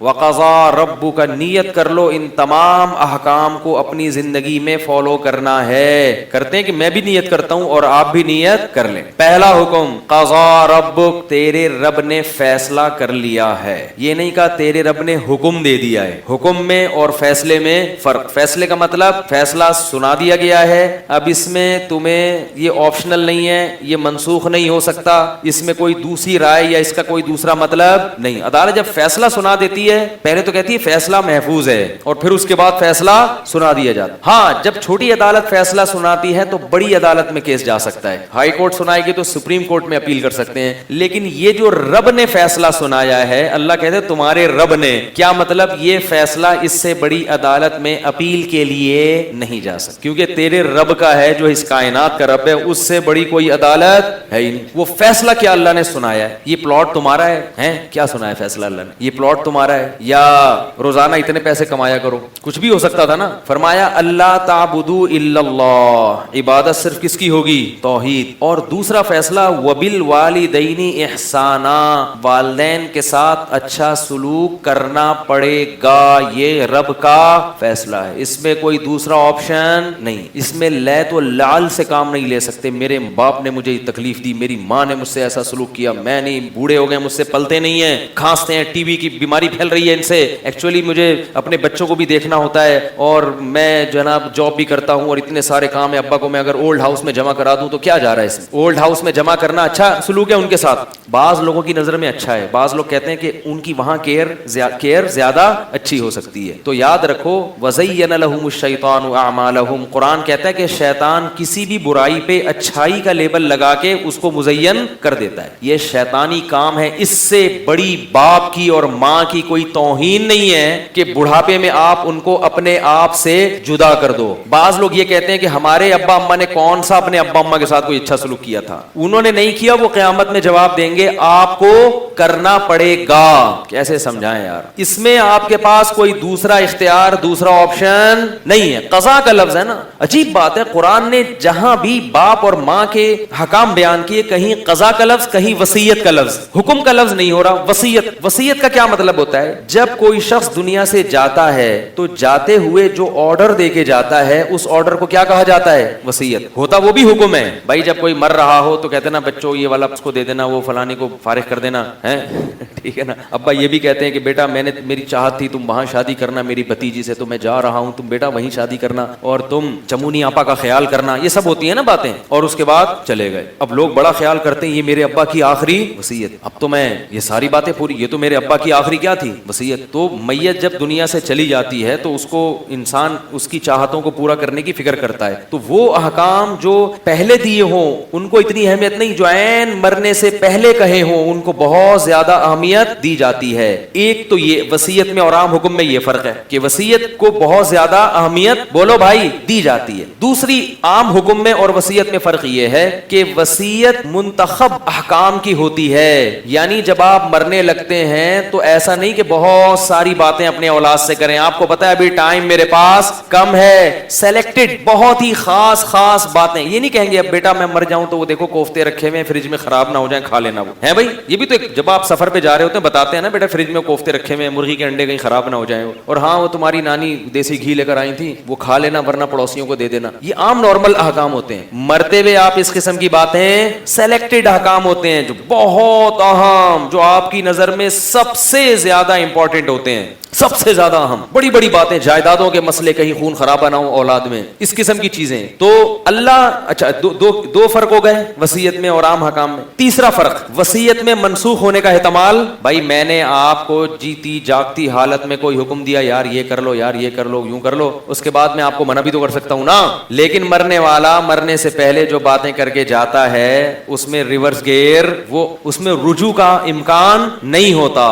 وقضا ربک، نیت کر لو ان تمام احکام کو اپنی زندگی میں فالو کرنا ہے. کرتے ہیں کہ میں بھی نیت کرتا ہوں اور آپ بھی نیت کر لیں. پہلا حکم قضا ربک، تیرے رب نے فیصلہ کر لیا ہے. یہ نہیں کہا تیرے رب نے حکم دے دیا ہے. حکم میں اور فیصلے میں فرق. فیصلے کا مطلب فیصلہ سنا دیا گیا ہے، اب اس میں تمہیں یہ آپشنل نہیں ہے، یہ منسوخ نہیں ہو سکتا، اس میں کوئی دوسری رائے یا اس کا کوئی دوسرا مطلب نہیں. عدالت جب فیصلہ سنا دیتی ہے پہلے تو کہتی ہے فیصلہ محفوظ ہے اور پھر اس کے بعد فیصلہ سنا دیا جاتا. ہاں جب چھوٹی عدالت فیصلہ سناتی ہے تو بڑی عدالت میں کیس جا سکتا ہے. ہائی کورٹ سنائے گی تو سپریم کورٹ میں اپیل کر سکتے ہیں. لیکن یہ جو رب نے فیصلہ سنایا ہے، اللہ کہتے ہیں تمہارے رب نے، کیا مطلب یہ فیصلہ اس سے بڑی عدالت میں اپیل کے لیے نہیں جا سکتا، کیونکہ تیرے رب کا ہے جو اس کائنات کا رب ہے، اس سے بڑی کوئی عدالت ہے ہی نہیں. وہ فیصلہ کیا اللہ نے سنایا ہے، یہ پلاٹ تمہارا ہے، کیا سنایا فیصلہ اللہ نے، یہ پلاٹ تمہارا ہے یا روزانہ اتنے پیسے کمایا کرو، کچھ بھی ہو سکتا تھا نا. فرمایا اللہ تعبدوا الا اللہ، عبادت صرف کس کی ہوگی، توحید. اور دوسرا فیصلہ وبالوالدین احسانا، والدین کے ساتھ اچھا سلوک کرنا پڑے گا. یہ رب کا فیصلہ ہے، اس میں کوئی دوسرا آپشن نہیں. اس میں لیت و لعل سے کام نہیں لے سکتے. میرے باپ نے مجھے تکلیف دی، میری ماں نے مجھ سے ایسا سلوک کیا، میں نہیں، بوڑھے ہو گئے مجھ سے پلتے نہیں ہیں، کھانستے ہیں، ٹی وی کی بیماری پھیل رہی ہے ان سے، ایکچولی مجھے اپنے بچوں کو بھی دیکھنا ہوتا ہے اور میں جناب جاب بھی کرتا ہوں اور اتنے سارے کام ہے. ابا کو میں اگر اولڈ ہاؤس میں جمع کرا دوں تو کیا جا رہا ہے اس میں، اولڈ ہاؤس میں جمع کرنا اچھا سلوک ہے ان کے ساتھ. بعض لوگوں کی نظر میں اچھا ہے، بعض لوگ کہتے ہیں کہ ان کی وہاں کیئر زیادہ اچھی ہو سکتی ہے. تو یاد رکھو وَزَيَّنَ لَهُمُ الشَّيْطَانُ أَعْمَالَهُمْ، قرآن کہتا ہے کہ شیطان کسی بھی برائی پہ اچھائی کا لیبل لگا کے اس کو مزین کر دیتا ہے. یہ شیطانی کام ہے. اس سے بڑی باپ کی اور ماں کی کوئی توہین نہیں ہے کہ بڑھاپے میں آپ ان کو اپنے آپ سے جدا کر دو. بعض لوگ یہ کہتے ہیں کہ ہمارے ابا اما نے کون سا اپنے ابا اما کے ساتھ کوئی اچھا سلوک کیا تھا، انہوں نے نہیں کیا، وہ قیامت میں جواب دیں گے آپ کو کرنا پڑے گا. کیسے سمجھائیں یار، اس میں آپ کے پاس کوئی دوسرا اختیار، دوسرا آپشن نہیں ہے. قضا کا لفظ ہے نا، عجیب بات ہے، قرآن نے جہاں بھی باپ اور ماں کے حکام بیان کیے، کہیں قضا کا لفظ، کہیں وصیت کا لفظ، حکم کا لفظ نہیں ہو رہا. وصیت، وصیت کا کیا مطلب ہوتا ہے، جب کوئی شخص دنیا سے جاتا ہے تو جاتے ہوئے جو آرڈر دے کے جاتا ہے اس آرڈر کو کیا کہا جاتا ہے، وصیت. ہوتا وہ بھی حکم ہے. بھائی جب کوئی مر رہا ہو تو کہتے نا بچوں یہ والا اس کو دے دینا، وہ فلانے کو فارغ کر دینا ہے، ٹھیک ہے نا. ابا یہ بھی کہتے ہیں کہ بیٹا میں نے، میری چاہت تھی تم وہاں شادی کرنا میری بھتیجی سے، تو میں جا رہا ہوں، تم بیٹا وہیں شادی کرنا اور تم چمونی آپا کا خیال کرنا. یہ سب ہوتی ہیں نا باتیں، اور اس کے بعد چلے گئے. اب لوگ بڑا خیال کرتے ہیں یہ میرے ابا کی آخری وصیت، اب تو میں یہ ساری باتیں پوری، یہ تو میرے ابا کی آخری کیا تھی، وصیت. تو میت جب دنیا سے چلی جاتی ہے تو اس کو انسان اس کی چاہتوں کو پورا کرنے کی فکر کرتا ہے. تو وہ احکام جو پہلے دیے ہوں ان کو اتنی اہمیت نہیں، جو عین مرنے سے پہلے کہے ہوں ان کو بہت زیادہ اہمیت دی جاتی ہے. ایک تو یہ وصیت میں اور عام حکم میں یہ فرق ہے کہ وصیت کو بہت زیادہ اہمیت بولو بھائی دی جاتی ہے. دوسری عام حکم میں اور وصیت میں فرق یہ ہے کہ وصیت منتخب احکام کی ہوتی ہے، یعنی جب آپ مرنے لگتے ہیں تو ایسا نہیں کہ بہت ساری باتیں اپنے اولاد سے کریں. آپ کو پتا ہے ابھی ٹائم میرے پاس کم ہے، سلیکٹڈ بہت ہی خاص باتیں. یہ نہیں کہیں گے اب بیٹا میں مر جاؤں تو وہ دیکھو کوفتے رکھے ہوئے فریج میں خراب نہ ہو جائیں کھا لینا، وہ ہے بھائی. یہ بھی تو جب آپ سفر پہ جا رہے ہوتے ہیں بتاتے ہیں نا بیٹا فریج میں کوفتے رکھے ہوئے، مرغی کے انڈے کہیں خراب نہ ہو جائیں، اور ہاں وہ تمہاری نانی دیسی گھی لے کر آئی تھی وہ کھا لینا ورنہ پڑوسیوں کو دے دینا. یہ عام نارمل احکام ہوتے ہیں. مرتے ہوئے آپ اس قسم کی باتیں سلیکٹڈ احکام ہوتے ہیں جو بہت اہم، جو آپ کی نظر میں سب سے زیادہ امپورٹنٹ ہوتے ہیں، سب سے زیادہ اہم. بڑی بڑی باتیں، جائیدادوں کے مسئلے، کہیں خون خرابہ نہ ہو اولاد میں، اس قسم کی چیزیں. تو اللہ اچھا دو فرق ہو گئے وصیت میں اور عام حکام میں. تیسرا فرق، وصیت میں منسوخ ہونے کا احتمال. بھائی میں نے آپ کو جیتی جاگتی حالت میں کوئی حکم دیا یار یہ کر لو، یار یہ کر لو، یوں کر لو، اس کے بعد میں آپ کو منع بھی تو کر سکتا ہوں نا. لیکن مرنے والا مرنے سے پہلے جو باتیں کر کے جاتا ہے اس میں ریورس گیئر، وہ اس میں رجوع کا امکان نہیں ہوتا.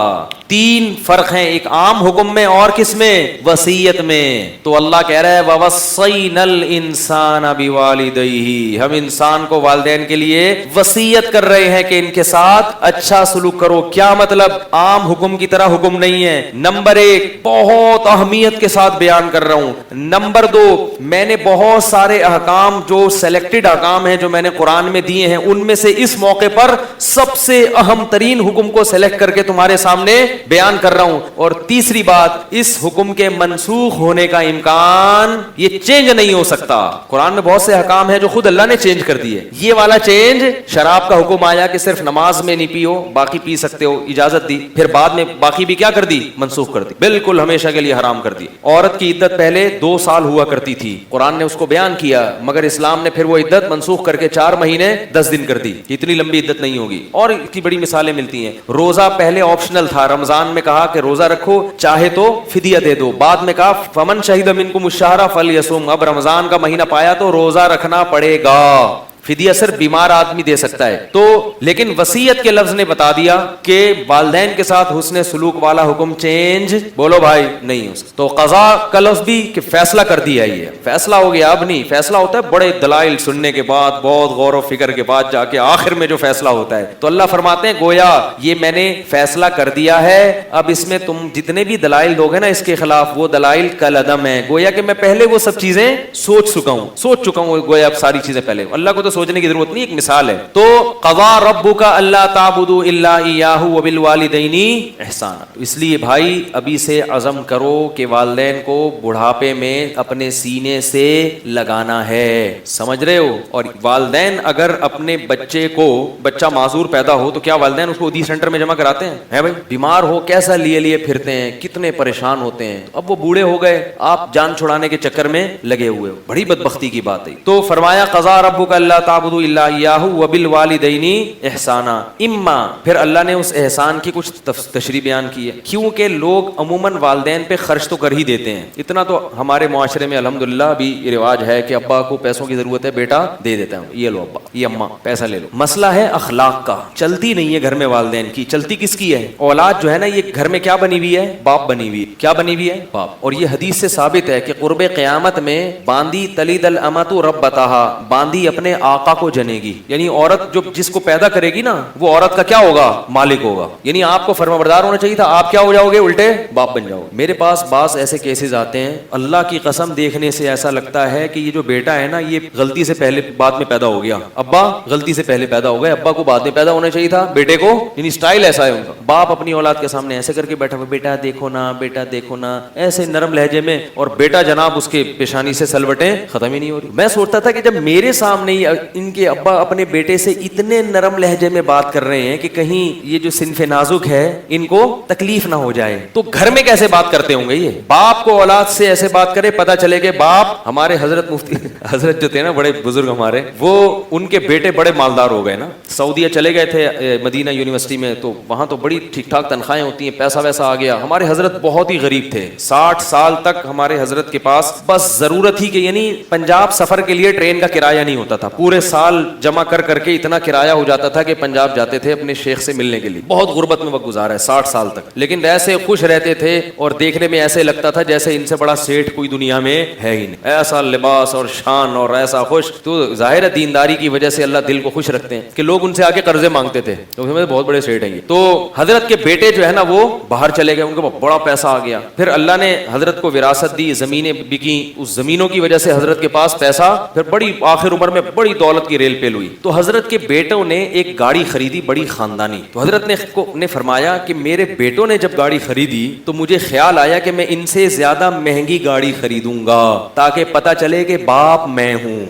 تین فرق ہیں، ایک عام حکم میں اور کس میں، وصیت میں. تو اللہ کہہ رہا ہے وَوَصَّيْنَا الْإِنسَانَ بِوَالِدَيْهِ، ہم انسان کو والدین کے لیے وصیت کر رہے ہیں کہ ان کے ساتھ اچھا سلوک کرو. کیا مطلب، عام حکم کی طرح حکم نہیں ہے. نمبر ایک، بہت اہمیت کے ساتھ بیان کر رہا ہوں. نمبر دو، میں نے بہت سارے احکام جو سلیکٹڈ احکام ہیں جو میں نے قرآن میں دیے ہیں ان میں سے اس موقع پر سب سے اہم ترین حکم کو سلیکٹ کر کے تمہارے سامنے بیان کر رہا ہوں. اور تیسری بات, اس حکم کے منسوخ ہونے کا امکان, یہ چینج نہیں ہو سکتا. قرآن میں بہت سے احکام ہیں جو خود اللہ نے چینج کر دیے. یہ والا چینج, شراب کا حکم آیا کہ صرف نماز میں نہیں پیو, باقی پی سکتے ہو, اجازت دی, پھر بعد میں باقی بھی کیا کر دی, منسوخ کر دی, بالکل ہمیشہ کے لیے حرام کر دی. عورت کی عدت پہلے 2 سال ہوا کرتی تھی, قرآن نے اس کو بیان کیا, مگر اسلام نے پھر وہ عدت منسوخ کر کے 4 مہینے 10 دن کر دی. اتنی لمبی عدت نہیں ہوگی. اور اتنی بڑی مثالیں ملتی ہیں. روزہ پہلے آپشنل تھا, رمضان میں کہا کہ روزہ رکھو, چاہے تو فدیہ دے دو, بعد میں کہا فمن شہد منکم الشہر فلیصم, اب رمضان کا مہینہ پایا تو روزہ رکھنا پڑے گا. فدیہ صرف بیمار آدمی دے سکتا ہے. تو لیکن وصیت کے لفظ نے بتا دیا کہ والدین کے ساتھ حسن سلوک والا حکم چینج, بولو بھائی, نہیں ہو سکتا. تو قضاء کا لفظ بھی کہ فیصلہ کر دیا, یہ فیصلہ ہو گیا, اب نہیں. فیصلہ ہوتا ہے بڑے دلائل سننے کے بعد, بہت غور و فکر کے بعد جا کے آخر میں جو فیصلہ ہوتا ہے. تو اللہ فرماتے ہیں گویا یہ میں نے فیصلہ کر دیا ہے, اب اس میں تم جتنے بھی دلائل دو گے نا اس کے خلاف, وہ دلائل کالعدم ہیں. گویا کہ میں پہلے وہ سب چیزیں سوچ چکا ہوں, گویا اب ساری چیزیں پہلے. اللہ کو تو سوچنے کی ضرورت نہیں, ایک مثال ہے. تو قضا ربک الا تعبدوا الا ایاہ وبالوالدین احسانا. اس لیے بھائی ابھی سے عزم کرو کہ والدین کو بڑھاپے میں اپنے سینے سے لگانا ہے, سمجھ رہے ہو. اور والدین اگر اپنے بچے کو, بچہ معذور پیدا ہو تو کیا والدین اس کو ودی سینٹر میں جمع کراتے ہیں بھائی؟ بیمار ہو کیسا لیے پھرتے ہیں, کتنے پریشان ہوتے ہیں. اب وہ بوڑھے ہو گئے, آپ جان چھڑانے کے چکر میں لگے ہوئے ہو, بڑی بدبختی کی بات ہے. تو فرمایا قضا ربک الا تعبدوا الا ایاہ وبالوالدین احسانا. اما, پھر اللہ نے اس احسان کی کچھ تشریح بیان کی ہے, کیونکہ لوگ عموماً والدین پہ خرچ تو کر ہی دیتے ہیں. اتنا تو ہمارے معاشرے میں الحمدللہ بھی رواج ہے کہ ابا کو پیسوں کی ضرورت ہے, بیٹا دے دیتا ہوں, یہ لو ابا, یہ اماں پیسہ لے لو. مسئلہ ہے اخلاق کا, چلتی نہیں ہے گھر میں والدین کی, چلتی کس کی ہے؟ اولاد جو ہے نا, یہ گھر میں کیا بنی ہوئی ہے؟ باپ بنی ہوئی ہے. کیا بنی ہوئی ہے؟ باپ. اور یہ حدیث سے ثابت ہے کہ قرب قیامت میں باندی تلید الامۃ ربتہا, باندی اپنے آقا کو جنے گی. یعنی عورت جو جس کو پیدا کرے گی نا, وہ عورت کا کیا ہوگا؟ مالک ہوگا. یعنی آپ کو فرمانبردار ہونا چاہیے تھا, آپ کیا ہو جاؤ گے؟ الٹے باپ بن جاؤ. میرے پاس بعض ایسے کیسز آتے ہیں, اللہ کی قسم دیکھنے سے ایسا لگتا ہے کہ یہ جو بیٹا ہے نا, یہ غلطی سے پہلے بعد میں پیدا ہو گیا. ابا غلطی سے پہلے پیدا ہو گئے, ابا کو بعد میں پیدا ہونا چاہیے تھا بیٹے کو. یعنی اسٹائل ایسا ہے ان کا. باپ اپنی اولاد کے سامنے ایسے کر کے بیٹھا ہوا, بیٹا دیکھو نا, بیٹا دیکھو نا, ایسے نرم لہجے میں, اور بیٹا جناب اس کے پیشانی سے سلوٹیں ختم ہی نہیں ہو رہی. میں سوچتا تھا کہ جب میرے سامنے ان کے ابا اپنے بیٹے سے اتنے نرم لہجے میں بات کر رہے ہیں کہ کہیں یہ جو صنف نازک ہے ان کو تکلیف نہ ہو جائے, تو گھر میں کیسے بات کرتے ہوں گے؟ یہ باپ کو اولاد سے ایسے بات کرے, پتا چلے کہ باپ, ہمارے حضرت مفتی حضرت جو تھے نا, بڑے بزرگ ہمارے, وہ ان کے بیٹے بڑے مالدار ہو گئے نا, سعودیہ چلے گئے تھے مدینہ یونیورسٹی میں, تو وہاں تو بڑی ٹھیک ٹھاک تنخواہیں ہوتی ہیں, پیسہ ویسا آ گیا. ہمارے حضرت بہت ہی غریب تھے, 60 سال تک ہمارے حضرت کے پاس بس ضرورت ہی کہ یعنی پنجاب سفر کے لیے ٹرین کا کرایہ نہیں ہوتا تھا, پورے سال جمع کر کے اتنا کرایہ ہو جاتا تھا کہ پنجاب جاتے تھے اپنے شیخ سے ملنے کے لیے. بہت غربت میں وقت گزارا ہے 60 سال تک, لیکن ایسے خوش رہتے تھے اور دیکھنے میں ایسے لگتا تھا جیسے ان سے بڑا سیٹھ کوئی دنیا میں ہے ہی نہیں. ایسا لباس اور شان اور ایسا خوش. تو ظاہر ہے دینداری کی وجہ سے اللہ دل کو خوش رکھتے ہیں کہ لوگ ان سے آگے قرضے مانگتے تھے, تو بہت بڑے سیٹھ ہیں یہ. تو حضرت کے بیٹے جو ہے نا وہ باہر چلے گئے, ان کو بڑا پیسہ آ گیا. پھر اللہ نے حضرت کو وراثت دی, زمینیں بکی, اس زمینوں کی وجہ سے حضرت کے پاس پیسہ, پھر بڑی آخر عمر میں بڑی دولت کی ریل پیل ہوئی. تو حضرت کے بیٹوں نے ایک گاڑی خریدی بڑی خاندانی. تو حضرت نے فرمایا کہ میرے بیٹوں نے جب گاڑی خریدی تو مجھے خیال آیا کہ میں ان سے زیادہ مہنگی گاڑی خریدوں گا تاکہ پتہ چلے کہ باپ میں ہوں.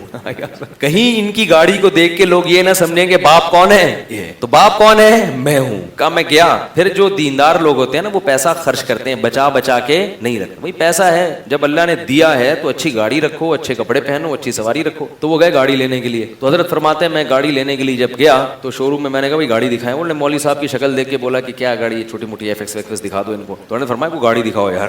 کہیں ان کی گاڑی کو دیکھ کے لوگ یہ نہ سمجھیں کہ باپ کون ہے, تو باپ کون ہے؟ میں ہوں. کہا میں گیا. پھر جو دیندار لوگ ہوتے ہیں نا, وہ پیسہ خرچ کرتے ہیں, بچا کے نہیں رکھتے. بھائی پیسہ ہے, جب اللہ نے دیا ہے تو اچھی گاڑی رکھو, اچھے کپڑے پہنو, اچھی سواری رکھو. تو وہ گئے گاڑی لینے کے لیے. تو حضرت فرماتے ہیں میں گاڑی لینے کے لیے جب گیا تو شو روم میں نے کہا بھائی گاڑی دکھائیں. انہوں نے مولوی صاحب کی شکل دیکھ کے بولا کہ کیا گاڑی, چھوٹی موٹی ایف ایکس دکھا دو ان کو. تو انہوں نے فرمایا کو گاڑی دکھاؤ یار.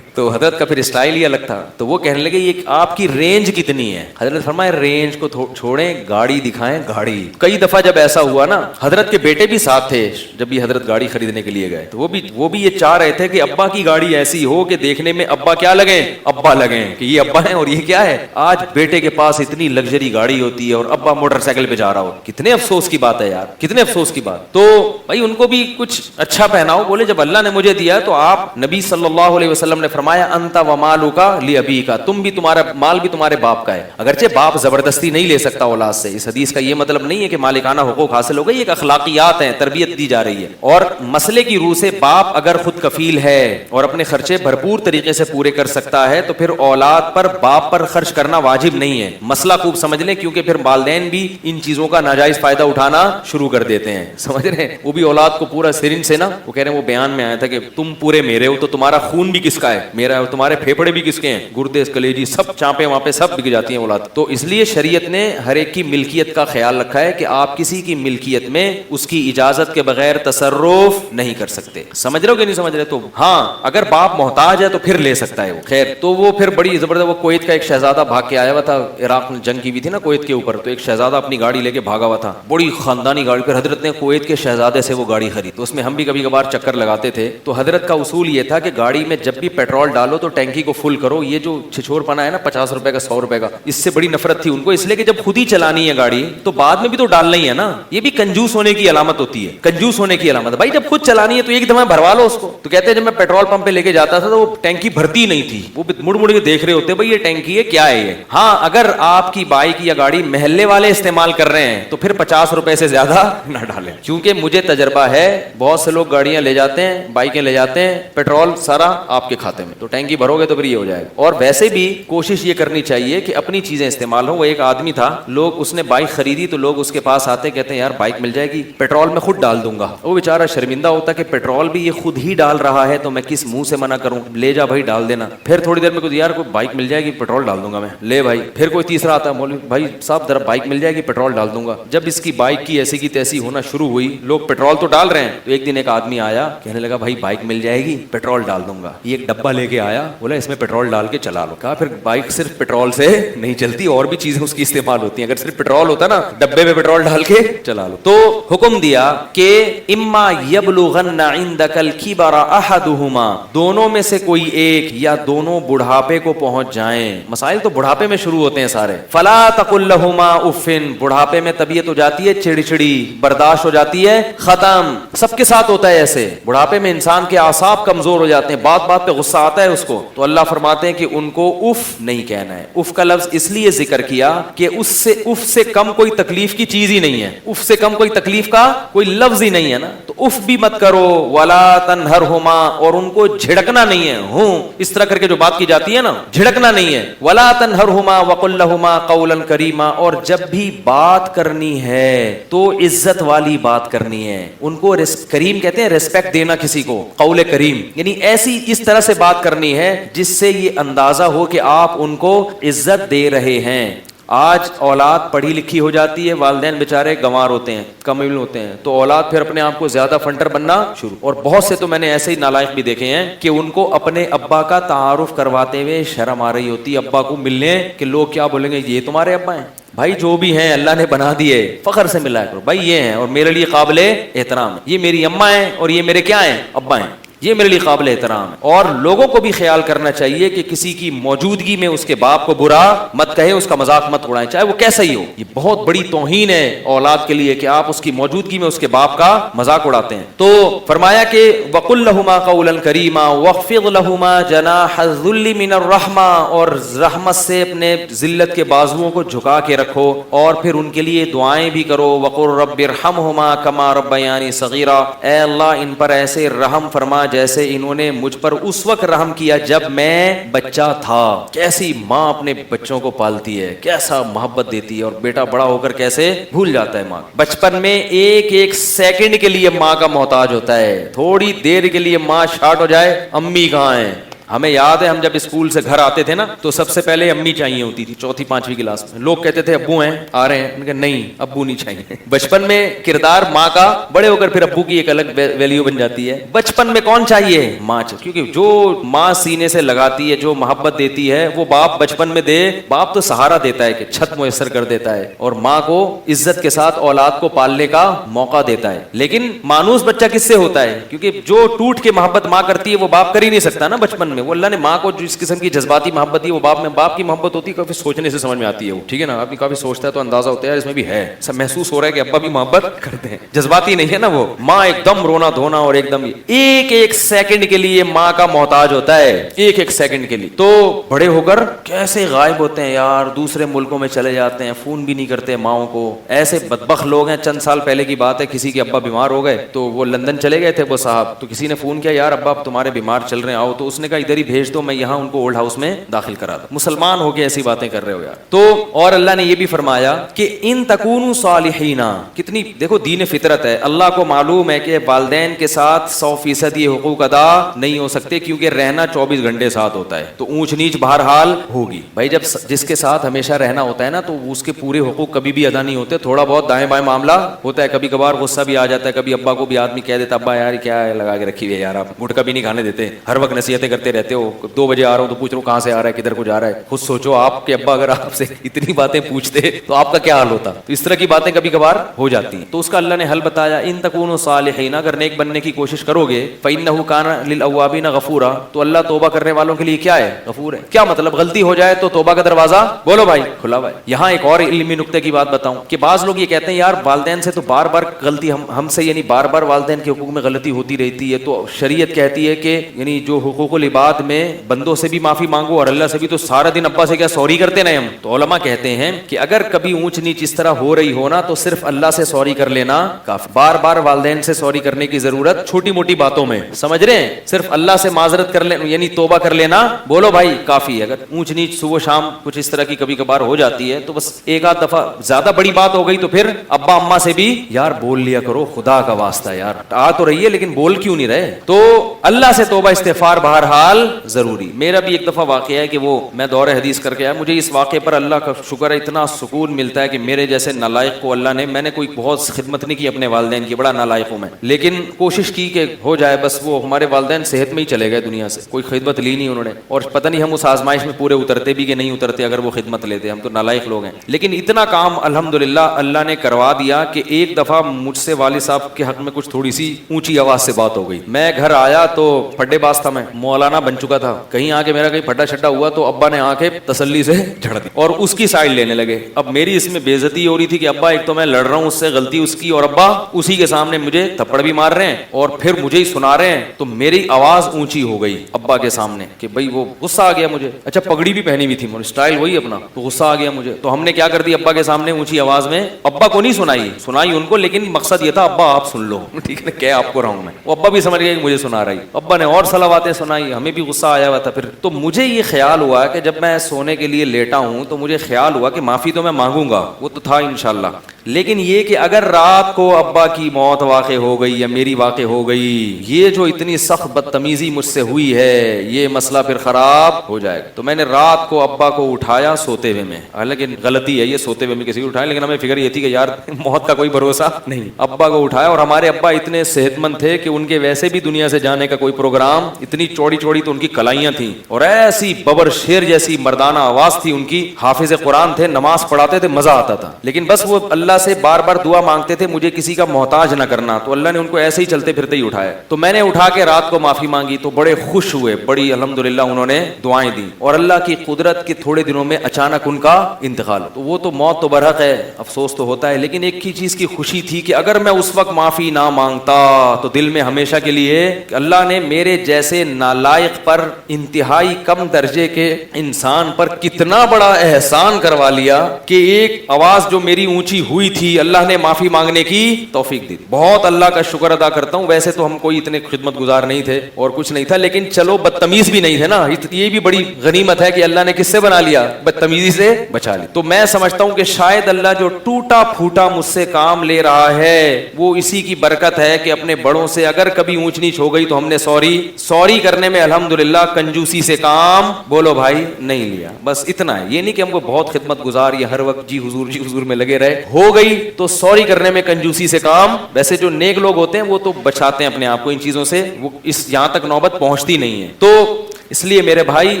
تو حضرت کا پھر اسٹائل ہی الگ تھا. تو وہ کہنے لگے یہ آپ کی رینج کتنی ہے؟ حضرت فرمایا رینج کو چھوڑیں, گاڑی دکھائیں گاڑی. کئی دفعہ جب ایسا ہوا نا, حضرت کے بیٹے بھی ساتھ تھے جب یہ حضرت گاڑی خریدنے کے لیے گئے, تو وہ بھی یہ چاہ رہے تھے کہ ابا کی گاڑی ایسی ہو کہ دیکھنے میں ابا کیا لگیں, ابا لگیں, کہ یہ ابا ہیں اور یہ کیا ہے. آج بیٹے کے پاس اتنی لگژری گاڑی ہوتی ہوتی ہے اور ابا موٹر سائیکل پہ جا رہا ہو. کتنے افسوس کی بات ہے یار, کتنے افسوس کی بات. تو بھائی ان کو بھی کچھ اچھا پہناؤ. بولے جب اللہ نے مجھے دیا تو آپ, نبی صلی اللہ علیہ وسلم نے فرمایا انت ومالک لابیک, تم بھی, تمہارا مال بھی تمہارے باپ کا ہے. اگرچہ باپ زبردستی نہیں لے سکتا اولاد سے, اس حدیث کا یہ مطلب نہیں ہے کہ مالکانہ حقوق حاصل ہو گئی, ایک اخلاقیات ہیں, تربیت دی جا رہی ہے. اور مسئلے کی روح سے باپ اگر خود کفیل ہے اور اپنے خرچے بھرپور طریقے سے پورے کر سکتا ہے تو پھر اولاد پر, باپ پر خرچ کرنا واجب نہیں ہے. مسئلہ خوب سمجھ لیں, کیونکہ پھر والدین بھی ان چیزوں کا ناجائز فائدہ اٹھانا شروع کر دیتے ہیں. سمجھ رہے ہیں, وہ بھی اولاد کو پورا سرنج سے نا, وہ کہہ رہے ہیں وہ بیان میں آیا تھا کہ تم پورے میرے ہو تو تمہارا خون بھی کس کا ہے, میرا ہے, اور تمہارے پھیپھڑے بھی کس کے ہیں, گردے کلیجی سب چانپے وہاں پہ سب بک جاتی ہیں اولاد. تو اس لیے شریعت نے ہر ایک کی ملکیت کا خیال رکھا ہے کہ آپ کسی کی ملکیت میں اس کی اجازت کے بغیر تصرف نہیں کر سکتے. سمجھ رہے ہو کہ نہیں سمجھ رہے؟ تو ہاں اگر باپ محتاج ہے تو پھر لے سکتا ہے وہ. خیر, تو وہ پھر بڑی زبردست, وہ کویت کا ایک شہزادہ بھاگ کے آیا ہوا تھا, عراق میں جنگ کی بھی تھی نا کویت کے اوپر, تو ایک شہزادہ اپنی گاڑی لے کے بھاگا ہوا تھا, بڑی خاندانی گاڑی. پھر حضرت نے کویت کے شہزادے سے وہ گاڑی خرید, تو اس میں ہم بھی کبھی کبھار چکر لگاتے تھے. تو حضرت کا اصول یہ تھا کہ گاڑی میں جب بھی پیٹرول ڈالو تو ٹینکی کو فل کرو. یہ جو چھچور پنا ہے نا 50 روپے کا 100 روپے کا, اس سے بڑی نفرت تھی ان کو, اس لیے کہ جب خود ہی چلانی ہے گاڑی تو بعد میں بھی تو ڈالنا ہی ہے نا. یہ بھی کنجوس ہونے کی علامت ہوتی ہے, کنجوس ہونے کی علامت. بھائی جب خود چلانی ہے تو ایک دفعہ بھروا لو اس کو. تو کہتے ہیں جب میں پیٹرول پمپ پہ لے کے جاتا تھا تو وہ ٹینکی بھرتی نہیں تھی, وہ مڑ مڑ کے دیکھ رہے ہوتے بھائی یہ ٹینکی ہے کیا ہے یہ. ہاں اگر آپ کی بائک یا گاڑی محلے والے استعمال کر رہے ہیں تو پھر 50 روپے سے زیادہ نہ ڈالیں, کیونکہ مجھے تجربہ ہے, بہت سے لوگ گاڑیاں لے جاتے ہیں, بائکیں لے جاتے ہیں, پیٹرول سارا آپ کے کھاتے میں, تو ٹینکی بھرو گے تو پھر یہ ہو جائے گا. اور ویسے بھی کوشش یہ کرنی چاہیے کہ اپنی چیزیں استعمال ہوں. وہ ایک آدمی تھا, لوگ, اس نے بائک خریدی تو لوگ اس کے پاس آتے, کہتے ہیں یار بائک مل جائے گی, پیٹرول میں خود ڈال دوں گا. وہ بیچارہ شرمندہ ہوتا کہ پیٹرول بھی یہ خود ہی ڈال رہا ہے تو میں کس منہ سے منع کروں, لے جا بھائی ڈال دینا. پھر تھوڑی دیر میں کچھ, یار کوئی بائک مل جائے گی پیٹرول ڈال دوں گا میں, لے بھائی. پھر کوئی تیسرا آتا, مولوی بھائی صاحب ذرا بائک مل جائے گی پیٹرول ڈال دوں گا. جب اس کی بائک کی ایسی کی تیسی ہونا شروع ہوئی, لوگ پیٹرول تو ڈال رہے ہیں, تو ایک دن ایک آدمی آیا, کہنے لگا بھائی بائک مل جائے گی پیٹرول ڈال دوں گا. یہ ایک ڈبہ لے کے آیا, بولا اس میں پیٹرول ڈال کے چلا لو. کہا پھر بائک صرف پیٹرول سے نہیں چلتی, اور بھی چیزیں اس کی استعمال ہوتی ہیں, اگر صرف پیٹرول ہوتا نا ڈبے میں پیٹرول ڈال کے چلا لو. تو حکم دیا کہ اما یبلغن عندک الکبر احدہما, دونوں میں سے کوئی ایک یا دونوں بڑھاپے کو پہنچ جائیں. مسائل تو بڑھاپے میں شروع ہوتے ہیں سارے. فلا تقل لہما اف, بڑھاپے میں طبیعت ہو جاتی ہے چڑی چڑی, برداشت ہو جاتی ہے ختم. سب کے ساتھ ہوتا ہے ایسے, بڑھاپے میں انسان کے اعصاب کمزور ہو جاتے ہیں, بات بات پہ غصہ آتا ہے اس کو. تو اللہ فرماتے ہیں کہ ان کو اف نہیں کہنا ہے. اف کا لفظ اس لیے ذکر کیا کہ اف سے کم کوئی تکلیف کی چیز ہی نہیں ہے, اف سے کم کوئی تکلیف کا کوئی لفظ ہی نہیں ہے نا. تو اف بھی مت کرو. ولا تنہرہما, اور ان کو جھڑکنا نہیں ہے, ہوں اس طرح کر کے جو بات کی جاتی ہے نا, جھڑکنا نہیں ہے. ولا تنہرہما وقل لہما قولا کریما, اور جب بھی بات کرنی ہے تو عزت والی بات کرنی ہے. ان کو کریم کہتے ہیں ریسپیکٹ دینا کسی کو, قول کریم یعنی ایسی اس طرح سے بات کرنی ہے جس سے یہ اندازہ ہو کہ آپ ان کو عزت دے رہے ہیں. آج اولاد پڑھی لکھی ہو جاتی ہے, والدین بیچارے گنوار ہوتے ہیں, کم علم ہوتے ہیں, تو اولاد پھر اپنے آپ کو زیادہ فنٹر بننا شروع. اور بہت سے تو میں نے ایسے ہی نالائق بھی دیکھے ہیں کہ ان کو اپنے ابا کا تعارف کرواتے ہوئے شرم آ رہی ہوتی ابا کو ملنے, کہ لوگ کیا بولیں گے یہ تمہارے ابا ہیں. بھائی جو بھی ہیں اللہ نے بنا دیے, فخر سے ملا کرو بھائی یہ ہیں اور میرے لیے قابل احترام, یہ میری اماں ہیں اور یہ میرے کیا ہیں, ابا ہیں, یہ میرے لیے قابل احترام ہے. اور لوگوں کو بھی خیال کرنا چاہیے کہ کسی کی موجودگی میں اس کے باپ کو برا مت کہے, اس کا مذاق مت اڑائیں, چاہے وہ کیسا ہی ہو. یہ بہت بڑی توہین ہے اولاد کے لیے کہ آپ اس کی موجودگی میں اس کے باپ کا مذاق اڑاتے ہیں. تو فرمایا کہ وقل لہما قولا کریما واخفض لہما جناح الذل من الرحمہ, اور رحمت سے اپنے ذلت کے بازوؤں کو جھکا کے رکھو, اور پھر ان کے لیے دعائیں بھی کرو. وقل رب ارحمہما کما ربیانی صغیرا, اے اللہ ان پر ایسے رحم فرما جیسے انہوں نے مجھ پر اس وقت رحم کیا جب میں بچہ تھا. کیسی ماں اپنے بچوں کو پالتی ہے, کیسا محبت دیتی ہے, اور بیٹا بڑا ہو کر کیسے بھول جاتا ہے ماں. بچپن میں ایک ایک سیکنڈ کے لیے ماں کا محتاج ہوتا ہے, تھوڑی دیر کے لیے ماں شارٹ ہو جائے امی کہاں ہیں. ہمیں یاد ہے ہم جب اسکول سے گھر آتے تھے نا تو سب سے پہلے امی چاہیے ہوتی تھی, 4تھی 5ویں کلاس میں. لوگ کہتے تھے ابو ہیں آ رہے ہیں, کہ نہیں ابو نہیں چاہیے. بچپن میں کردار ماں کا, بڑے ہو کر پھر ابو کی ایک الگ ویلیو بن جاتی ہے. بچپن میں کون چاہیے, ماں چاہیے, کیونکہ جو ماں سینے سے لگاتی ہے, جو محبت دیتی ہے وہ باپ بچپن میں دے. باپ تو سہارا دیتا ہے کہ چھت میسر کر دیتا ہے, اور ماں کو عزت کے ساتھ اولاد کو پالنے کا موقع دیتا ہے. لیکن مانوس بچہ کس سے ہوتا ہے, کیونکہ جو ٹوٹ کے محبت ماں کرتی ہے وہ باپ کر ہی نہیں سکتا نا بچپن میں. نے. وہ اللہ نے ماں کو جس قسم کی جذباتی محبت دی وہ باپ کی محبت ہوتی ہے, کافی سوچنے سے سمجھ میں آتی ہے وہ, ٹھیک ہے نا, آدمی کافی سوچتا ہے تو اندازہ ہوتا ہے اس میں بھی ہے, سب محسوس ہو رہا ہے کہ ابا بھی محبت کرتے ہیں, جذباتی نہیں ہے نا وہ. ماں ایک دم رونا دھونا اور ایک دم ایک سیکنڈ کے لیے ماں کا محتاج ہوتا ہے, ایک سیکنڈ کے لیے. تو بڑے ہو کر کیسے غائب ہوتے ہیں یار, دوسرے ملکوں میں چلے جاتے ہیں, فون بھی نہیں کرتے ماؤں کو. ایسے بدبخت لوگ ہیں. چند سال پہلے کی بات ہے, کسی کے ابا بیمار ہو گئے تو وہ لندن چلے گئے تھے وہ صاحب, تو کسی نے فون کیا یار ابا تمہارے بیمار چل رہے ہیں آؤ, تو اس نے کہا ادھر ہی بھیج دو, میں یہاں ان کو اولڈ ہاؤس میں داخل کرا دوں. مسلمان ہو کے ایسی باتیں کر رہے ہو یار. تو اور اللہ نے یہ بھی فرمایا کہ ان تکونوا صالحین, کتنی دیکھو دین فطرت ہے. اللہ کو معلوم ہے کہ والدین کے ساتھ 100% یہ حقوق ادا نہیں ہو سکتے کیونکہ رہنا 24 گھنٹے ساتھ ہوتا ہے, تو اونچ نیچ بہرحال ہوگی بھائی. جب جس کے ساتھ ہمیشہ رہنا ہوتا ہے نا تو اس کے پورے حقوق کبھی بھی ادا نہیں ہوتے, تھوڑا بہت دائیں بائیں معاملہ ہوتا ہے, کبھی کبھار غصہ بھی آ جاتا ہے, کبھی ابا کو بھی آدمی کہہ دیتا ابا یار کیا ہے لگا کے رکھی ہوئی ہے یار, آپ گٹکا بھی نہیں کھانے دیتے, ہر وقت نصیحتیں کرتے رہتے ہو, 2 بجے آ رہا ہوں تو پوچھ رہا ہوں کہاں سے آ رہا ہے کدھر کو جا رہا ہے. خود سوچو آپ کے ابا اگر آپ سے اتنی باتیں پوچھتے تو آپ کا کیا حال ہوتا. تو اس طرح کی باتیں کبھی کبھار ہو جاتی ہیں, تو اس کا اللہ نے حل بتایا ان تکونوا صالحین, اگر نیک بننے کی کوشش کرو گے فإنہ کان للأوابین غفورا, تو اللہ توبہ کرنے والوں کے لیے کیا ہے, غفور ہے. کیا مطلب, غلطی ہو جائے تو توبہ کا دروازہ بولو بھائی کھلا ہوا ہے. یہاں ایک اور علمی نکتے کی بات بتاؤں کہ بعض لوگ یہ کہتے ہیں یار والدین سے تو بار بار غلطی ہم سے یعنی بار بار والدین کے حقوق میں غلطی ہوتی رہتی ہے, تو شریعت کہتی ہے کہ یعنی جو حقوق العباد میں بندوں سے بھی معافی مانگو اور اللہ سے بھی, تو سارا دن ابا سے کیا سوری کرتے نا ہم. تو علماء کہتے ہیں کہ اگر کبھی اونچ نیچ اس طرح ہو رہی ہو نا تو صرف اللہ سے سوری کر لینا کافی, بار بار والدین سے سوری کرنے کی ضرورت چھوٹی موٹی باتوں میں, سمجھ رہے ہیں, صرف اللہ سے معذرت کر لینا یعنی توبہ کر لینا بولو بھائی کافی ہے. اگر اونچ نیچ صبح شام کچھ اس طرح کی کبھی کبھار ہو جاتی ہے تو بس ایک آدھ دفعہ, زیادہ بڑی بات ہو گئی تو پھر ابا اماں سے بھی یار بول لیا کرو, خدا کا واسطہ یار آ تو رہی ہے لیکن بول کیوں نہیں رہے. تو اللہ سے توبہ استغفار بہرحال ضروری. میرا بھی ایک دفعہ واقعہ ہے کہ وہ میں دور حدیث کر کے آیا, مجھے اس واقعے پر اللہ کا شکر ہے, اتنا سکون ملتا ہے کہ میرے جیسے نالائق کو اللہ نے, میں نے کوئی بہت خدمت نہیں کی اپنے والدین کی, بڑا نالائق ہوں میں, لیکن کوشش کی کہ ہو جائے. بس وہ ہمارے والدین صحت میں ہی چلے گئے دنیا سے, کوئی خدمت لی نہیں انہوں نے, اور پتہ نہیں ہم اس آزمائش میں پورے اترتے بھی کہ نہیں اترتے اگر وہ خدمت لیتے, ہم تو نالائق لوگ ہیں. لیکن اتنا کام الحمدللہ اللہ نے کروا دیا کہ ایک دفعہ مجھ سے والد صاحب کے حق میں کچھ تھوڑی سی اونچی آواز سے بات ہو گئی. میں گھر آیا تو پھڈے باز تھا, میں مولانا بن چکا تھا, کہیں آ کے میرا کہیں پھڈا شڈا ہوا تو ابا نے آ کے تسلی سے جھڑ دی اور اس کی سائڈ لینے لگے. اب میری اس میں بے عزتی ہو رہی تھی کہ ابا ایک تو میں لڑ رہا ہوں اس سے, غلطی اس کی, اور ابا اسی کے سامنے مجھے تھپڑ بھی مار رہے ہیں اور پھر مجھے ہی سنا رہے ہیں. تو میری آواز اونچی ہو گئی ابا کے سامنے کہ بھائی وہ غصہ آ گیا مجھے. اچھا پگڑی بھی پہنی ہوئی تھی, اسٹائل وہی اپنا, تو غصہ آ گیا مجھے. تو ہم نے کیا کر دی, ابا کے سامنے اونچی آواز میں, ابا کو نہیں سنائی ان کو, لیکن مقصد یہ تھا ابا آپ سن لو, ٹھیک ہے, کیا آپ کو رہا ہوں میں. وہ ابا بھی سمجھ گئے کہ مجھے سنا رہی, ابا نے اور صلواتیں سنائی, ہمیں بھی غصہ آیا ہوا تھا. پھر تو مجھے یہ خیال ہوا کہ جب میں سونے کے لیے لیٹا ہوں تو مجھے خیال ہوا کہ معافی تو میں مانگوں گا, وہ تو تھا انشاءاللہ, لیکن یہ کہ اگر رات کو ابا کی موت واقع ہو گئی یا میری واقع ہو گئی, یہ جو اتنی سخت بدتمیزی مجھ سے ہوئی ہے, یہ مسئلہ پھر خراب ہو جائے گا. تو میں نے رات کو ابا کو اٹھایا سوتے ہوئے میں, حالانکہ غلطی ہے یہ سوتے ہوئے میں کسی کو اٹھایا, لیکن ہمیں فکر یہ تھی کہ یار موت کا کوئی بھروسہ نہیں. ابا کو اٹھایا, اور ہمارے ابا اتنے صحت مند تھے کہ ان کے ویسے بھی دنیا سے جانے کا کوئی پروگرام, اتنی چوڑی چوڑی تو ان کی کلائیاں تھیں اور ایسی ببر شیر جیسی مردانہ آواز تھی ان کی, حافظ قرآن تھے, نماز پڑھاتے تھے, مزہ آتا تھا. لیکن بس وہ اللہ سے بار بار دعا مانگتے تھے مجھے کسی کا محتاج نہ کرنا, تو اللہ نے ان کو ایسے ہی چلتے پھرتے ہی اٹھایا. تو میں نے اٹھا کے رات کو معافی مانگی تو بڑے خوش ہوئے, بڑی الحمدللہ انہوں نے دعائیں دی, اور اللہ کی قدرت کے تھوڑے دنوں میں اچانک ان کا انتقال. تو وہ تو موت تو برحق ہے, افسوس تو ہوتا ہے, لیکن ایک ہی چیز کی خوشی تھی کہ اگر میں اس وقت معافی نہ مانگتا تو دل میں ہمیشہ کے لیے کہ اللہ نے میرے جیسے نالائق پر, انتہائی کم درجے کے انسان پر کتنا بڑا احسان کروا لیا کہ ایک آواز جو میری اونچی ہوئی تھی اللہ نے معافی مانگنے کی توفیق دی. بہت اللہ کا شکر ادا کرتا ہوں. ویسے تو ہم کوئی اتنے خدمت گزار نہیں تھے اور کچھ نہیں تھا, لیکن چلو بدتمیز بھی نہیں تھے نا, یہ بھی بڑی غنیمت ہے کہ اللہ نے کس سے بنا لیا, بدتمیزی سے بچا لی. تو میں سمجھتا ہوں کہ شاید اللہ جو ٹوٹا پھوٹا مجھ سے کام لے رہا ہے وہ اسی کی برکت ہے کہ اپنے بڑوں سے اگر کبھی اونچ نیچ ہو گئی تو ہم نے سوری کرنے میں الحمدللہ کنجوسی سے کام بولو بھائی نہیں لیا. بس اتنا ہے, یہ نہیں کہ ہم کو بہت خدمت گزار یا ہر وقت جی حضور میں لگے رہے. ہو گئی تو سوری کرنے میں کنجوسی سے کام. ویسے جو نیک لوگ ہوتے ہیں وہ تو بچاتے ہیں اپنے آپ کو ان چیزوں سے, وہ اس یہاں تک نوبت پہنچتی نہیں ہے. تو اس لیے میرے بھائی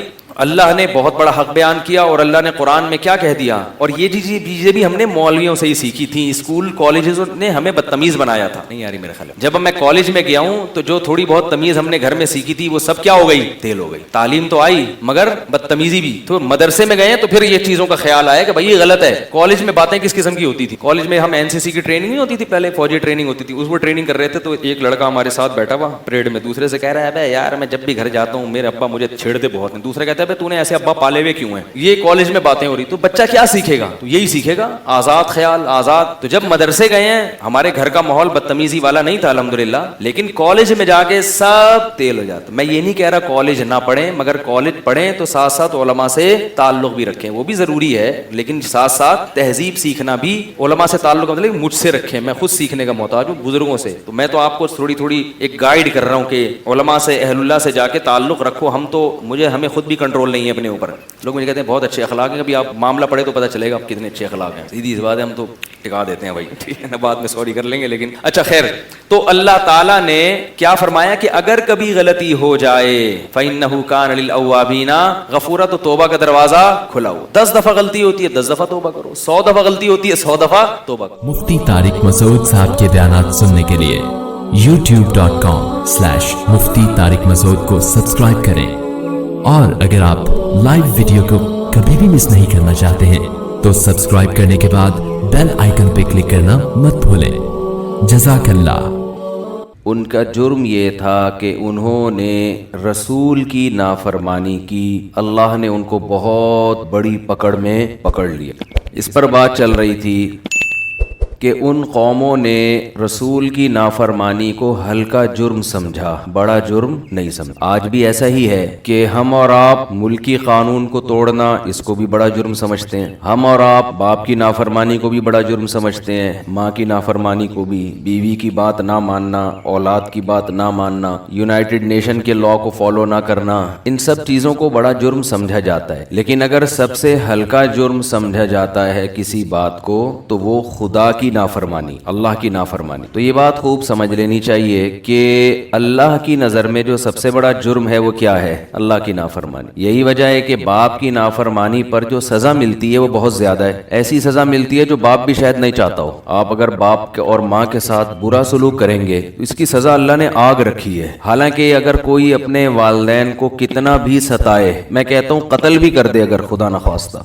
اللہ نے بہت بڑا حق بیان کیا اور اللہ نے قرآن میں کیا کہہ دیا. اور یہ چیزیں بھی ہم نے مولویوں سے ہی سیکھی تھیں. اسکول کالجز نے ہمیں بدتمیز بنایا تھا. نہیں آ رہی میرے خیال میں. جب میں کالج میں گیا ہوں تو جو تھوڑی بہت تمیز ہم نے گھر میں سیکھی تھی وہ سب کیا ہو گئی؟ تیل ہو گئی. تعلیم تو آئی مگر بدتمیزی بھی. تو مدرسے میں گئے تو پھر یہ چیزوں کا خیال آیا کہ بھائی یہ غلط ہے. کالج میں باتیں کس قسم کی ہوتی تھی؟ کالج میں ہم NCC کی ٹریننگ نہیں ہوتی تھی پہلے، فوجی ٹریننگ ہوتی تھی، اس وہ ٹریننگ کر رہے تھے تو ایک لڑکا ہمارے ساتھ بیٹھا ہوا پریڈ میں دوسرے سے کہہ رہا ہے بھائی یار میں جب بھی گھر جاتا ہوں میرے ابا مجھے چھیڑتے بہت ہیں. دوسرا کہتا ہے تو نے ایسے ابا پالے ہوئے کیوں ہیں؟ یہ کالج میں باتیں ہو رہی. تو بچہ کیا سیکھے گا؟ تو یہی سیکھے گا آزاد خیال آزاد. تو جب مدرسے گئے ہیں ہمارے گھر کا ماحول بدتمیزی والا نہیں تھا الحمدللہ، لیکن کالج میں جا کے سب تیل ہو جاتا. میں یہ نہیں کہہ رہا کالج نہ پڑھیں، مگر کالج پڑھیں تو ساتھ ساتھ علماء سے تعلق بھی رکھیں، وہ بھی ضروری ہے، لیکن ساتھ ساتھ تہذیب سیکھنا بھی. علماء سے تعلق مطلب مجھ سے رکھیں، میں خود سیکھنے کا محتاج ہوں بزرگوں سے. تو میں تو آپ کو تھوڑی ایک گائیڈ کر رہا ہوں کہ علماء سے اہل اللہ سے جا کے تعلق رکھو. ہمیں خود بھی کنٹرول نہیں ہے اپنے اوپر. لوگ مجھے کہتے ہیں بہت اچھے اخلاق ہیں، کبھی آپ معاملہ پڑھے تو پتہ چلے گا آپ کتنے اچھے اخلاق ہیں. سیدھی سی بات ہے، ہم تو ٹکا دیتے ہیں بھائی، ٹھیک ہے نا، بعد میں سوری کر لیں گے. لیکن اچھا خیر. تو اللہ تعالیٰ نے کیا فرمایا کہ اگر کبھی غلطی ہو جائے فَإِنَّهُ كَانَ لِلْأَوَّابِينَ غَفُورًا، تو توبہ کا دروازہ کھلا ہو. 10 دفعہ غلطی ہوتی ہے 10 دفعہ توبہ کرو، 100 دفعہ غلطی ہوتی ہے 100 دفعہ توبہ کرو. مفتی طارق مسعود صاحب کے بیانات سننے کے لیے youtube.com/مفتی طارق مسعود کو سبسکرائب کریں، اور اگر آپ لائیو ویڈیو کو کبھی بھی مس نہیں کرنا چاہتے ہیں تو سبسکرائب کرنے کے بعد بیل آئیکن پہ کلک کرنا مت بھولیں. جزاک اللہ. ان کا جرم یہ تھا کہ انہوں نے رسول کی نافرمانی کی. اللہ نے ان کو بہت بڑی پکڑ میں پکڑ لیا. اس پر بات چل رہی تھی کہ ان قوموں نے رسول کی نافرمانی کو ہلکا جرم سمجھا، بڑا جرم نہیں سمجھا. آج بھی ایسا ہی ہے کہ ہم اور آپ ملکی قانون کو توڑنا اس کو بھی بڑا جرم سمجھتے ہیں. ہم اور آپ باپ کی نافرمانی کو بھی بڑا جرم سمجھتے ہیں، ماں کی نافرمانی کو بھی، بیوی کی بات نہ ماننا، اولاد کی بات نہ ماننا، یونائٹڈ نیشن کے لاء کو فالو نہ کرنا، ان سب چیزوں کو بڑا جرم سمجھا جاتا ہے. لیکن اگر سب سے ہلکا جرم سمجھا جاتا ہے کسی بات کو تو وہ خدا کی نافرمانی، اللہ کی نافرمانی. تو یہ بات خوب سمجھ لینی چاہیے کہ اللہ کی نظر میں جو سب سے بڑا جرم ہے وہ کیا ہے؟ اللہ کی نافرمانی. یہی وجہ ہے کہ باپ کی نافرمانی پر جو سزا ملتی ہے وہ بہت زیادہ ہے. ایسی سزا ملتی ہے جو باپ بھی شاید نہیں چاہتا ہو. آپ اگر باپ اور ماں کے ساتھ برا سلوک کریں گے تو اس کی سزا اللہ نے آگ رکھی ہے. حالانکہ اگر کوئی اپنے والدین کو کتنا بھی ستائے، میں کہتا ہوں قتل بھی کر دے اگر خدا نخواستہ،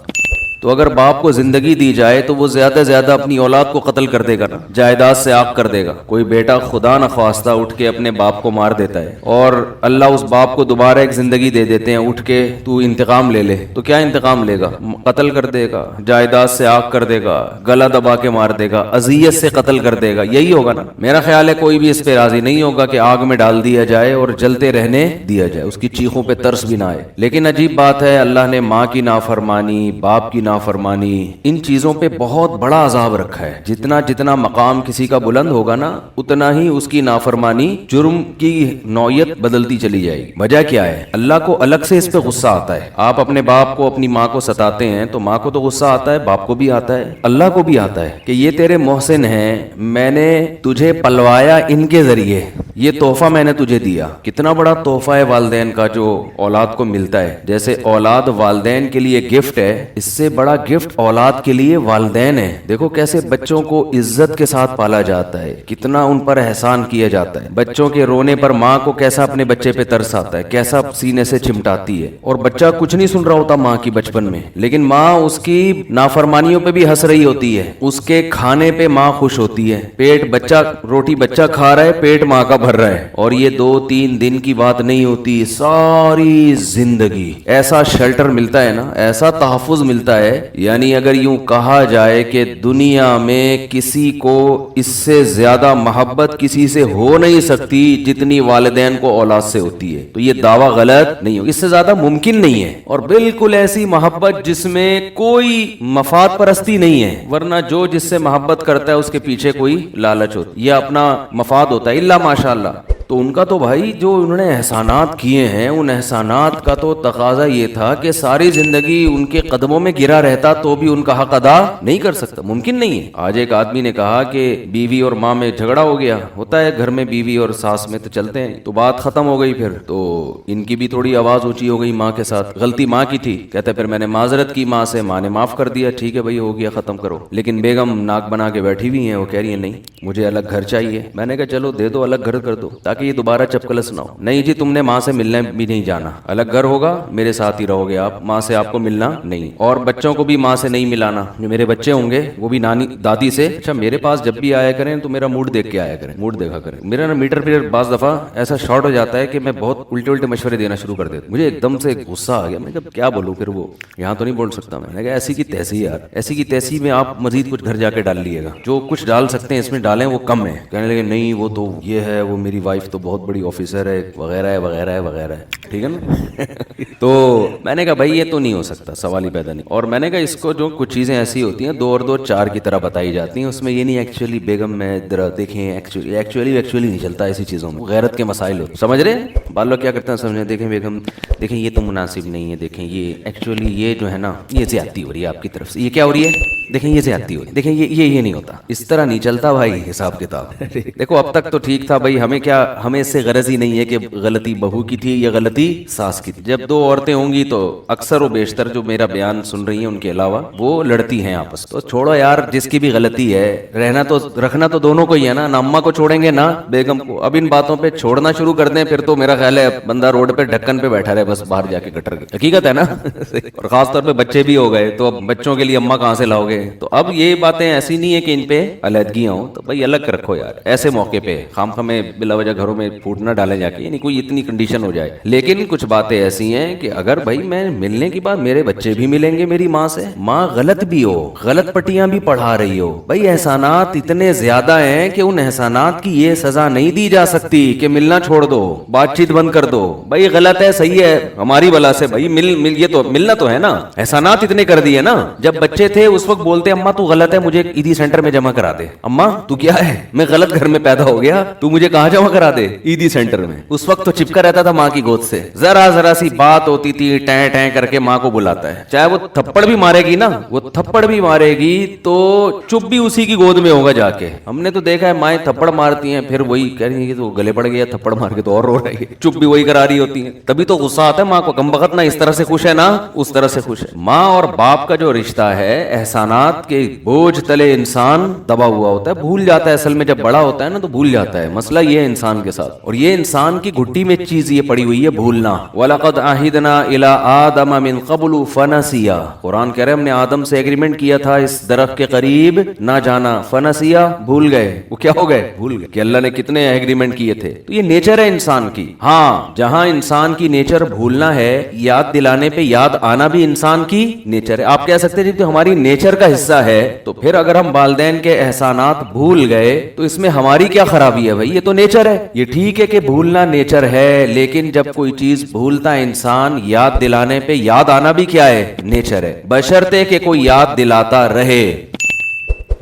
تو اگر باپ کو زندگی دی جائے تو وہ زیادہ سے زیادہ اپنی اولاد کو قتل کر دے گا، جائیداد سے آگ کر دے گا. کوئی بیٹا خدا نخواستہ اٹھ کے اپنے باپ کو مار دیتا ہے اور اللہ اس باپ کو دوبارہ ایک زندگی دے دیتے ہیں، اٹھ کے تو انتقام لے لے، تو کیا انتقام لے گا؟ قتل کر دے گا، جائیداد سے آگ کر دے گا، گلا دبا کے مار دے گا، اذیت سے قتل کر دے گا. یہی ہوگا نا. میرا خیال ہے کوئی بھی اس پہ راضی نہیں ہوگا کہ آگ میں ڈال دیا جائے اور جلتے رہنے دیا جائے، اس کی چیخوں پہ ترس بھی نہ آئے. لیکن عجیب بات ہے، اللہ نے ماں کی نافرمانی، باپ کی نافرمانی، ان چیزوں پہ بہت بڑا عذاب رکھا ہے. جتنا مقام کسی کا بلند ہوگا نا اتنا ہی اس کی نافرمانی، جرم کی نوعیت بدلتی چلی جائے گی. وجہ کیا ہے؟ اللہ کو الگ سے اس پہ غصہ آتا ہے. آپ اپنے باپ کو اپنی ماں کو ستاتے ہیں تو ماں کو تو غصہ آتا ہے، باپ کو بھی آتا ہے، اللہ کو بھی آتا ہے کہ یہ تیرے محسن ہیں، میں نے تجھے پلوایا ان کے ذریعے، یہ تحفہ میں نے تجھے دیا. کتنا بڑا تحفہ ہے والدین کا جو اولاد کو ملتا ہے. جیسے اولاد والدین کے لیے گفٹ ہے، اس سے بڑا گفٹ اولاد کے لیے والدین ہے. دیکھو کیسے بچوں کو عزت کے ساتھ پالا جاتا ہے، کتنا ان پر احسان کیا جاتا ہے. بچوں کے رونے پر ماں کو کیسا اپنے بچے پہ ترس آتا ہے، کیسا سینے سے چمٹاتی ہے. اور بچہ کچھ نہیں سن رہا ہوتا ماں کی بچپن میں، لیکن ماں اس کی نافرمانیوں پہ بھی ہنس رہی ہوتی ہے، اس کے کھانے پہ ماں خوش ہوتی ہے. روٹی بچہ کھا رہا ہے، پیٹ ماں کا بھر رہا ہے. اور یہ 2-3 دن کی بات نہیں ہوتی، ساری زندگی ایسا شیلٹر ملتا ہے نا، ایسا تحفظ ملتا ہے. یعنی اگر یوں کہا جائے کہ دنیا میں کسی کو اس سے زیادہ محبت کسی سے ہو نہیں سکتی جتنی والدین کو اولاد سے ہوتی ہے، تو یہ دعویٰ غلط نہیں ہو، اس سے زیادہ ممکن نہیں ہے. اور بالکل ایسی محبت جس میں کوئی مفاد پرستی نہیں ہے، ورنہ جو جس سے محبت کرتا ہے اس کے پیچھے کوئی لالچ ہوتی ہے، یہ اپنا مفاد ہوتا ہے، الا ماشاء اللہ. تو ان کا تو بھائی جو انہوں نے احسانات کیے ہیں ان احسانات کا تو تقاضا یہ تھا کہ ساری زندگی ان کے قدموں میں گرا رہتا تو بھی ان کا حق ادا نہیں کر سکتا, ممکن نہیں ہے. آج ایک آدمی نے کہا کہ بیوی اور ماں میں جھگڑا ہو گیا, ہوتا ہے گھر میں بیوی اور ساس میں تو چلتے ہیں, تو بات ختم ہو گئی. پھر تو ان کی بھی تھوڑی آواز اونچی ہو گئی ماں کے ساتھ, غلطی ماں کی تھی, کہتے پھر میں نے معذرت کی ماں سے, ماں نے معاف کر دیا, ٹھیک ہے بھائی ہو گیا ختم کرو. لیکن بیگم ناک بنا کے بیٹھی ہوئی ہیں, وہ کہہ رہی ہیں نہیں مجھے الگ گھر چاہیے. میں نے کہا چلو دے دو الگ گھر کر دو تاکہ یہ دوبارہ چپکلس نہ ہو. نہیں جی تم نے ماں سے ملنے بھی نہیں جانا, الگ گھر ہوگا میرے ساتھ ہی رہو گے آپ, ماں سے آپ کو ملنا نہیں, اور بچوں کو بھی ماں سے نہیں ملانا. جو میرے بچے ہوں گے وہ بھی نانی دادی سے, اچھا میرے پاس جب بھی آیا کریں تو میرا موڈ دیکھ کے آیا کریں, موڈ دیکھا کریں. میرا نا میٹر پھر بعض دفعہ ایسا شارٹ ہو جاتا ہے کہ میں بہت الٹے مشورے دینا شروع کر دیتا. مجھے ایک دم سے غصہ آ گیا, میں کہا کیا بولوں, پھر وہ یہاں تو نہیں بول سکتا. میں نے کہا ایسی کی تیسی یار, ایسی کی تیسی میں آپ مزید کچھ گھر جا کے ڈال لیے گا, جو کچھ ڈال سکتے ہیں اس میں ڈالیں وہ کم ہے. کہنے لگے نہیں وہ تو یہ ہے, وہ میری وائف تو بہت بڑی آفیسر ہے وغیرہ ہے وغیرہ ہے وغیرہ ہے, ٹھیک ہے نا. تو میں نے کہا بھائی یہ تو نہیں ہو سکتا, سوال ہی پیدا نہیں. اور میں نے کہا اس کو جو کچھ چیزیں ایسی ہوتی ہیں 2 اور 2 4 کی طرح بتائی جاتی ہیں, اس میں یہ نہیں ایکچولی بیگم میں ذرا دیکھیں ایکچولی نہیں چلتا ایسی چیزوں میں, غیرت کے مسائل ہوتے سمجھ رہے ہیں. بال لوگ کیا کرتے ہیں سمجھیں, دیکھیں بیگم دیکھیں یہ تو مناسب نہیں ہے, دیکھیں یہ ایکچولی یہ جو ہے نا یہ زیادتی ہو رہی ہے آپ کی طرف سے, یہ کیا ہو رہی ہے, دیکھیں یہ زیادتی ہو رہی ہے, دیکھیں یہ نہیں ہوتا, اس طرح نہیں چلتا بھائی حساب کتاب. دیکھو اب تک تو ٹھیک تھا بھائی, ہمیں اس سے غرض ہی نہیں ہے کہ غلطی بہو کی تھی یا غلطی ساس کی تھی. جب 2 عورتیں ہوں گی تو اکثر و بیشتر جو میرا بیان سن رہی ہیں ان کے علاوہ وہ لڑتی ہیں آپس, تو چھوڑو یار جس کی بھی غلطی ہے, رکھنا تو دونوں کو ہی ہے نا اماں کو چھوڑیں گے نہ بیگم کو. اب ان باتوں پہ چھوڑنا شروع کر دیں پھر تو میرا خیال ہے بندہ روڈ پہ ڈھکن پہ بیٹھا رہے بس, باہر جا کے گٹر کے, حقیقت ہے نا. اور خاص طور پہ بچے بھی ہو گئے تو اب بچوں کے لیے اماں کہاں سے لاؤ گے. تو اب یہ باتیں ایسی نہیں ہے کہ ان پہ علیحدگیاں ہوں, تو بھائی الگ رکھو یار ایسے موقع پہ, خام خامے بلا وجہ گھروں میں پھوٹ نہ ڈالے جا کے, یعنی کوئی اتنی کنڈیشن ہو جائے. لیکن کچھ باتیں ایسی ہیں کہ اگر بھائی میں ملنے کی بات, میرے بچے بھی ملیں گے میری ماں سے, ماں غلط بھی ہو, غلط پٹیاں بھی پڑھا رہی ہو, بھائی احسانات اتنے زیادہ ہیں کہ ان احسانات کی یہ سزا نہیں دی جا سکتی کہ ملنا چھوڑ دو, بات چیت بند کر دو. بھائی غلط ہے صحیح ہے ہماری بلا سے, بھائی یہ تو ملنا تو ہے نا, احسانات اتنے کر دیے نا. جب بچے تھے اس وقت بولتے اماں تو غلط ہے مجھے عیدی سینٹر میں جمع کرا دے, اماں تو کیا ہے میں غلط گھر میں پیدا ہو گیا تو مجھے کہاں جمع کرا دے, عیدی سینٹر میں. اس وقت تو چپکا رہتا تھا ماں کی گود سے, ذرا سی بات ہوتی تھی ٹیں ٹیں کر کے ماں کو بلاتا ہے, چاہے وہ تھپڑ بھی مارے گی نا, وہ تھپڑ بھی مارے گی تو چپ بھی اسی کی گود میں ہوگا جا کے. ہم نے تو دیکھا ہے مائیں تھپڑ مارتی ہیں پھر وہی کہہ رہی ہیں کہ تو گلے پڑ گیا تھپڑ مار کے تو اور رو رہی ہے, چپ بھی وہی کرا رہی ہوتی ہیں. تبھی تو غصہ آتا ہے ماں کو, کم بخت نہ اس طرح سے خوش ہے نہ اس طرح سے خوش ہے. ماں اور باپ کا جو رشتہ ہے احسانات کے بوجھ تلے انسان دبا ہوا ہوتا ہے, بھول جاتا ہے, اصل میں جب بڑا ہوتا ہے نا تو بھول جاتا ہے. مسئلہ یہ ہے انسان کے ساتھ, اور یہ انسان کی گھٹی میں چیز یہ پڑی ہوئی ہے بھولنا. وَلَقَدْ عَهِدْنَا إِلَىٰ آدَمَ مِنْ قَبْلُ فَنَسِيَا, قرآن کہہ رہے ہم نے آدم سے ایگریمنٹ کیا تھا اس درخت کے قریب نہ جانا, فنسیا بھول گئے, وہ کیا ہو گئے بھول گئے کہ اللہ نے کتنے ایگریمنٹ کیے تھے. تو یہ نیچر ہے انسان کی. ہاں جہاں انسان کی نیچر بھولنا ہے, یاد دلانے پہ یاد آنا بھی انسان کی نیچر ہے. آپ کہہ سکتے ہیں تو ہماری نیچر کا حصہ ہے, تو پھر اگر ہم والدین کے احسانات بھول گئے تو اس میں ہماری کیا خرابی ہے بھائی, یہ تو نیچر ہے. یہ ٹھیک ہے کہ بھولنا نیچر ہے, لیکن جب کوئی چیز بھولتا ہے انسان, یاد دلانے پہ یاد آنا بھی کیا ہے نیچر ہے, بشرطے کہ کوئی یاد دلاتا رہے.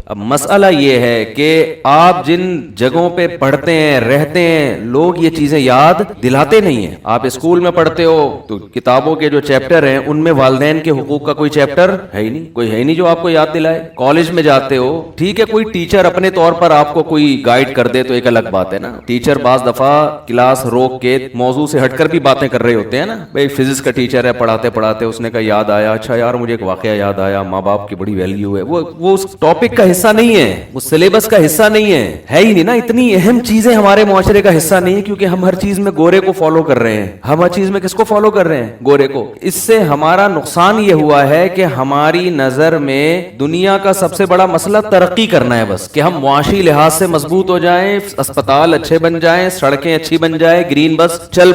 اب مسئلہ یہ ہے کہ آپ جن جگہوں پہ پڑھتے ہیں رہتے ہیں, لوگ یہ چیزیں یاد دلاتے نہیں ہیں. آپ اسکول میں پڑھتے ہو تو کتابوں کے جو چیپٹر ہیں ان میں والدین کے حقوق کا کوئی چیپٹر ہے ہی نہیں, کوئی ہے ہی نہیں جو آپ کو یاد دلائے. کالج میں جاتے ہو ٹھیک ہے, کوئی ٹیچر اپنے طور پر آپ کو کوئی گائیڈ کر دے تو ایک الگ بات ہے نا. ٹیچر بعض دفعہ کلاس روک کے موضوع سے ہٹ کر بھی باتیں کر رہے ہوتے ہیں نا. بھائی فزکس کا ٹیچر ہے, پڑھاتے پڑھاتے اس نے کہا یاد آیا, اچھا یار مجھے ایک واقعہ یاد آیا, ماں باپ کی بڑی ویلیو ہے. وہ اس ٹاپک کا حصہ نہیں ہے, وہ سلیبس کا حصہ نہیں ہے ہی نہیں نا. اتنی اہم چیزیں ہمارے معاشرے کا حصہ نہیں ہے, کیونکہ ہم ہر چیز میں گورے کو فالو کر رہے ہیں. ہم ہر چیز میں کس کو فالو کر رہے ہیں, گورے کو. اس سے ہمارا نقصان یہ ہوا ہے کہ ہماری نظر میں دنیا کا سب سے بڑا مسئلہ ترقی کرنا ہے بس, کہ ہم معاشی لحاظ سے مضبوط ہو جائیں, اسپتال اچھے بن جائیں, سڑکیں اچھی بن جائیں, گرین بس چل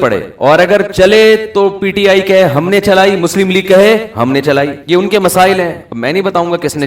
پڑے. اور اگر چلے تو پی ٹی آئی کہے ہم نے چلائی, مسلم لیگ کہے ہم نے چلائی. یہ ان کے مسائل ہیں, میں نہیں بتاؤں گا کس نے